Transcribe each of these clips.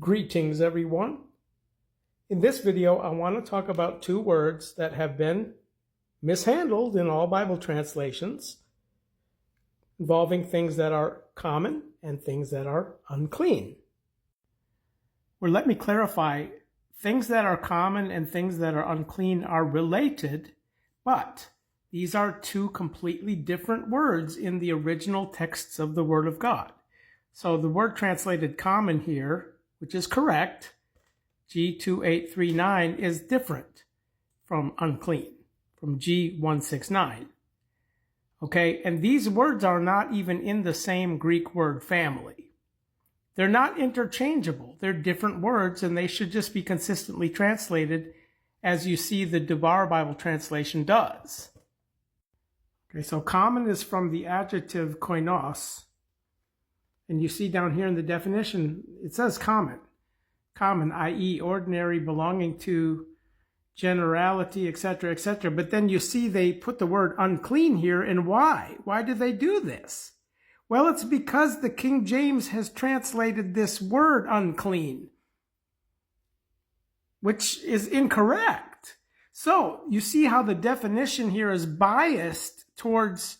Greetings, everyone. In this video, I want to talk about two words that have been mishandled in all Bible translations, involving things that are common and things that are unclean. Well, let me clarify. Things that are common and things that are unclean are related, but these are two completely different words in the original texts of the Word of God. So the word translated common here, which is correct, G2839, is different from unclean, from G169. Okay, and these words are not even in the same Greek word family. They're not interchangeable. They're different words, and they should just be consistently translated as you see the Debar Bible translation does. Okay, so common is from the adjective koinos. And you see down here in the definition, it says common. Common, i.e. ordinary, belonging to generality, etc., etc. But then you see they put the word unclean here, and why? Why did they do this? Well, it's because the King James has translated this word unclean, which is incorrect. So you see how the definition here is biased towards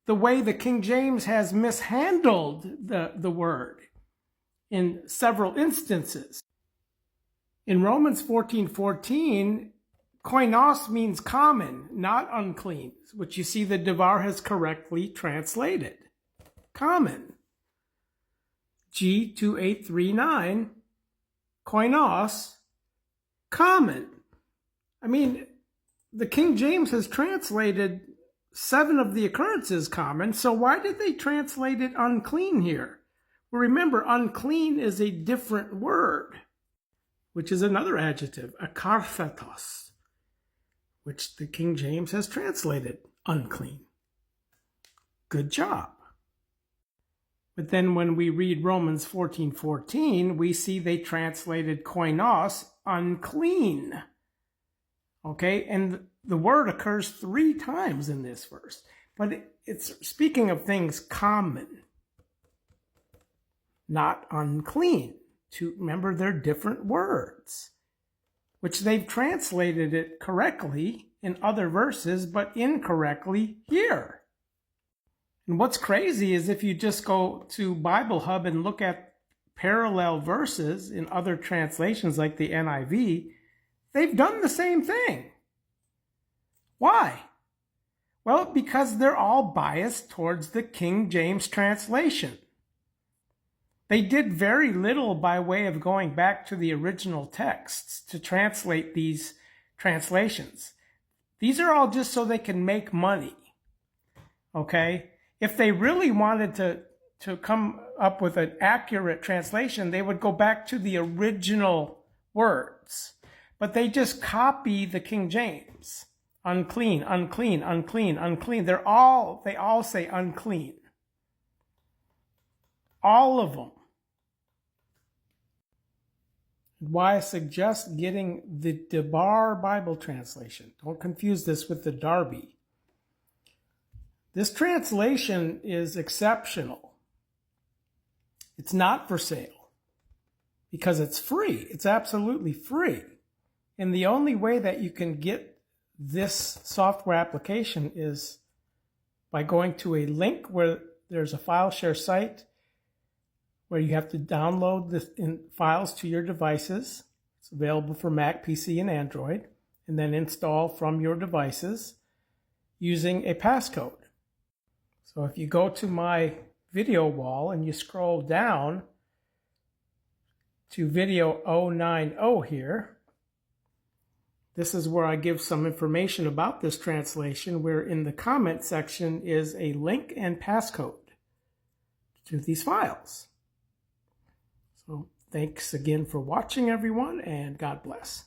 the way the King James has mishandled the word in several instances. In Romans 14:14, koinos means common, not unclean, which you see the Devar has correctly translated. Common. G2839, koinos, common. I mean, the King James has translated 7 of the occurrences common, so why did they translate it unclean here? Well, remember, unclean is a different word, which is another adjective, akarthetos, which the King James has translated unclean. Good job. But then when we read Romans 14:14, we see they translated koinos unclean. Okay, and the word occurs 3 times in this verse, but it's speaking of things common, not unclean. Remember, they're different words, which they've translated it correctly in other verses, but incorrectly here. And what's crazy is if you just go to Bible Hub and look at parallel verses in other translations like the NIV, they've done the same thing. Why? Well, because they're all biased towards the King James translation. They did very little by way of going back to the original texts to translate these translations. These are all just so they can make money. Okay? If they really wanted to come up with an accurate translation, they would go back to the original words. But they just copy the King James. Unclean, unclean, unclean, unclean. They all say unclean. All of them. Why I suggest getting the Debar Bible translation. Don't confuse this with the Darby. This translation is exceptional. It's not for sale because it's free. It's absolutely free. And the only way that you can get this software application is by going to a link where there's a file share site where you have to download the files to your devices. It's available for Mac, PC, and Android, and then install from your devices using a passcode. So if you go to my video wall and you scroll down to video 090 here, this is where I give some information about this translation, where in the comment section is a link and passcode to these files. So thanks again for watching, everyone, and God bless.